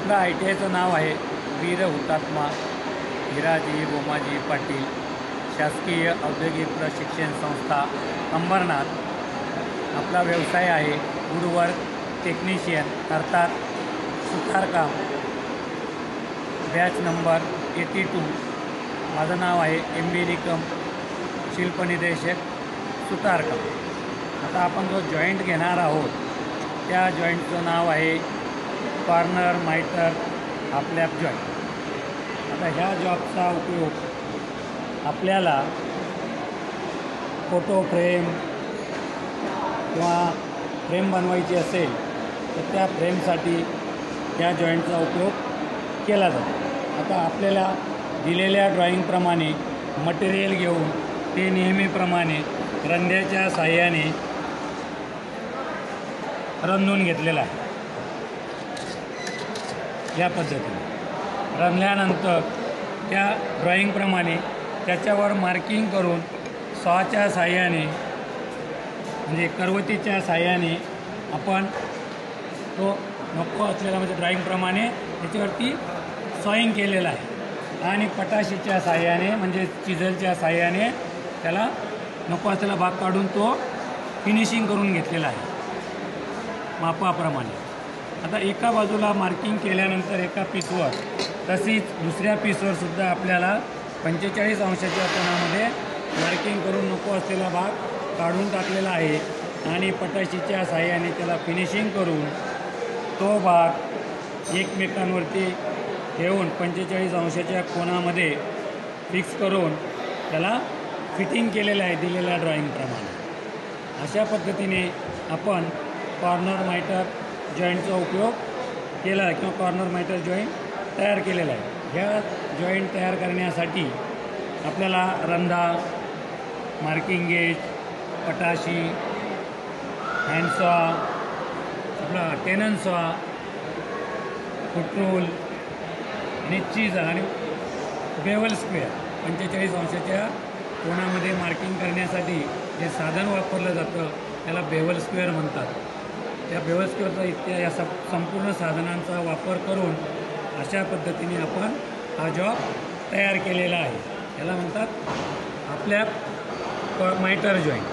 आपलं ITIचं नाव आहे वीर हुतात्मा हिराजी गोमाजी पाटील शासकीय औद्योगिक प्रशिक्षण संस्था अंबरनाथ। आपला व्यवसाय आहे वुडवर्क टेक्निशियन अर्थात सुतारकाम। Batch number 82। माझं नाव आहे MB निकम, शिल्पनिदेशक सुतारकाम। आता आपण जो जॉईंट घेणार आहोत त्या जॉईंटचं नाव आहे कॉर्नर माइटर हाफलॅप जॉईंट। आता ह्या जॉबचा उपयोग आपल्याला फोटो फ्रेम किंवा फ्रेम बनवायची असेल तर त्या फ्रेमसाठी या जॉईंटचा उपयोग केला जातो। आता आपल्याला दिलेल्या ड्रॉईंगप्रमाणे मटेरियल घेऊन ते नेहमीप्रमाणे रंध्याच्या साहाय्याने रंधून घेतलेला आहे। या पद्धतीने रंधल्यानंतर त्या ड्रॉईंगप्रमाणे त्याच्यावर मार्किंग करून सॉच्या साहाय्याने म्हणजे करवतीच्या साहाय्याने आपण तो नको असलेला म्हणजे ड्रॉईंगप्रमाणे त्याच्यावरती सॉईंग केलेला आहे आणि पटाशीच्या साहाय्याने म्हणजे चिझलच्या साहाय्याने त्याला नको असलेला भाग काढून तो फिनिशिंग करून घेतलेला आहे मापाप्रमाणे। आता एका बाजूला मार्किंग केल्यानंतर एका पीसवर तशीच दुसऱ्या पीसवर सुद्धा आपल्याला 45 अंशाच्या कोनामध्ये मार्किंग करून नको असलेला भाग काढून टाकलेला आहे आणि पटाशीच्या साहाय्याने त्याला फिनिशिंग करून तो भाग एकमेकांवरती ठेवून 45 अंशाच्या कोनामध्ये फिक्स करून त्याला फिटिंग केलेलं आहे दिलेल्या ड्रॉईंगप्रमाणे। अशा पद्धतीने आपण कॉर्नर माइटर जॉईंटचा उपयोग केला किंवा कॉर्नर माइटर जॉईंट तयार केलेला आहे। ह्या जॉईंट तयार करण्यासाठी आपल्याला रंधा, मार्किंग गेज, पटाशी, हँडसॉ, आपला टेनन सॉ, फुटरूल आणि चीजल आणि बेवल स्क्वेअर 45 अंशाच्या कोनामध्ये मार्किंग करण्यासाठी जे साधन वापरलं जातं त्याला बेवल स्क्वेअर म्हणतात। त्या बेवल स्क्वेअरचा या संपूर्ण साधनांचा वापर करून अशा पद्धतीने आपण हा जॉब तयार केलेला आहे। याला म्हणतात आपल्या माइटर जॉईंट।